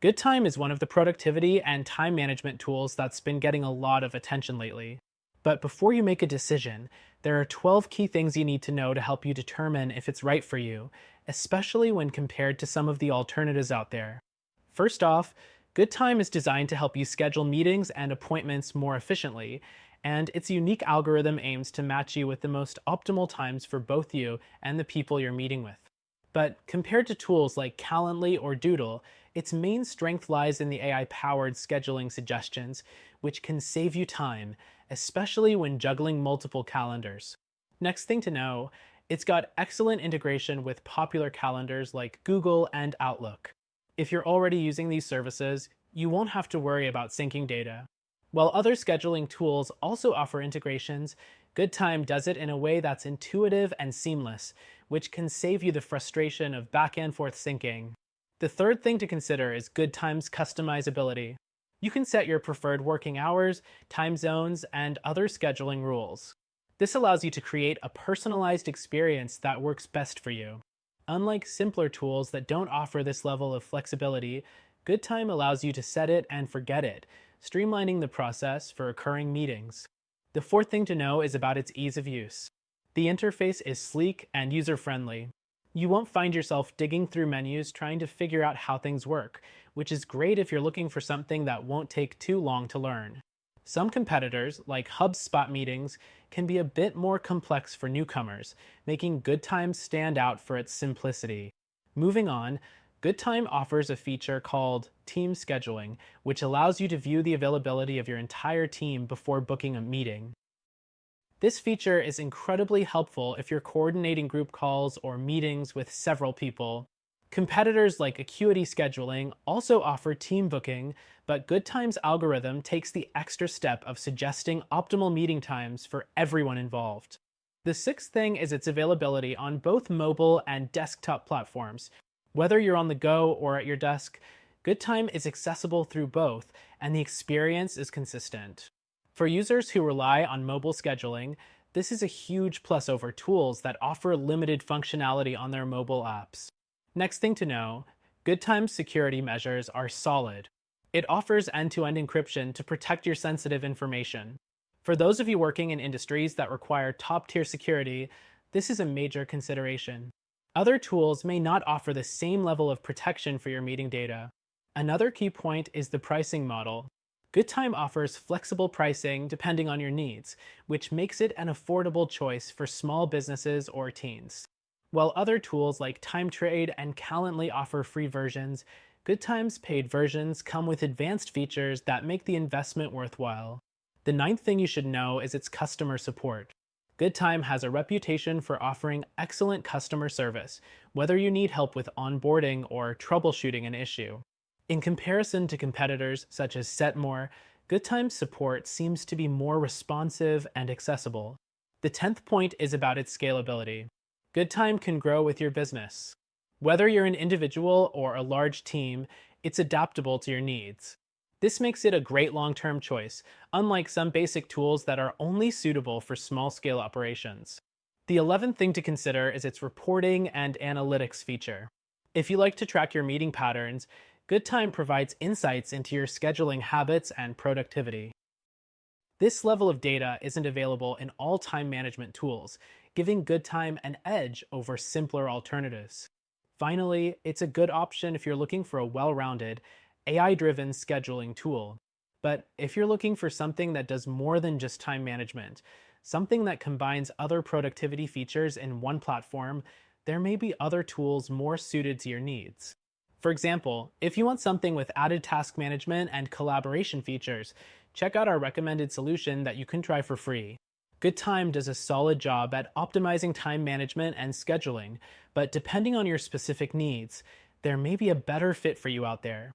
GoodTime is one of the productivity and time management tools that's been getting a lot of attention lately. But before you make a decision, there are 12 key things you need to know to help you determine if it's right for you, especially when compared to some of the alternatives out there. First off, GoodTime is designed to help you schedule meetings and appointments more efficiently, and its unique algorithm aims to match you with the most optimal times for both you and the people you're meeting with. But compared to tools like Calendly or Doodle, its main strength lies in the AI-powered scheduling suggestions, which can save you time, especially when juggling multiple calendars. Next thing to know, it's got excellent integration with popular calendars like Google and Outlook. If you're already using these services, you won't have to worry about syncing data. While other scheduling tools also offer integrations, GoodTime does it in a way that's intuitive and seamless, which can save you the frustration of back and forth syncing. The third thing to consider is GoodTime's customizability. You can set your preferred working hours, time zones, and other scheduling rules. This allows you to create a personalized experience that works best for you. Unlike simpler tools that don't offer this level of flexibility, GoodTime allows you to set it and forget it, streamlining the process for recurring meetings. The fourth thing to know is about its ease of use. The interface is sleek and user-friendly. You won't find yourself digging through menus trying to figure out how things work, which is great if you're looking for something that won't take too long to learn. Some competitors, like HubSpot meetings, can be a bit more complex for newcomers, making GoodTime stand out for its simplicity. Moving on, GoodTime offers a feature called Team Scheduling, which allows you to view the availability of your entire team before booking a meeting. This feature is incredibly helpful if you're coordinating group calls or meetings with several people. Competitors like Acuity Scheduling also offer team booking, but GoodTime's algorithm takes the extra step of suggesting optimal meeting times for everyone involved. The sixth thing is its availability on both mobile and desktop platforms. Whether you're on the go or at your desk, GoodTime is accessible through both, and the experience is consistent. For users who rely on mobile scheduling, this is a huge plus over tools that offer limited functionality on their mobile apps. Next thing to know, GoodTime's security measures are solid. It offers end-to-end encryption to protect your sensitive information. For those of you working in industries that require top-tier security, this is a major consideration. Other tools may not offer the same level of protection for your meeting data. Another key point is the pricing model. GoodTime offers flexible pricing depending on your needs, which makes it an affordable choice for small businesses or teens. While other tools like TimeTrade and Calendly offer free versions, GoodTime's paid versions come with advanced features that make the investment worthwhile. The ninth thing you should know is its customer support. GoodTime has a reputation for offering excellent customer service, whether you need help with onboarding or troubleshooting an issue. In comparison to competitors such as Setmore, GoodTime's support seems to be more responsive and accessible. The 10th point is about its scalability. GoodTime can grow with your business. Whether you're an individual or a large team, it's adaptable to your needs. This makes it a great long-term choice, unlike some basic tools that are only suitable for small-scale operations. The 11th thing to consider is its reporting and analytics feature. If you like to track your meeting patterns, GoodTime provides insights into your scheduling habits and productivity. This level of data isn't available in all time management tools, giving GoodTime an edge over simpler alternatives. Finally, it's a good option if you're looking for a well-rounded, AI-driven scheduling tool. But if you're looking for something that does more than just time management, something that combines other productivity features in one platform, there may be other tools more suited to your needs. For example, if you want something with added task management and collaboration features, check out our recommended solution that you can try for free. GoodTime does a solid job at optimizing time management and scheduling, but depending on your specific needs, there may be a better fit for you out there.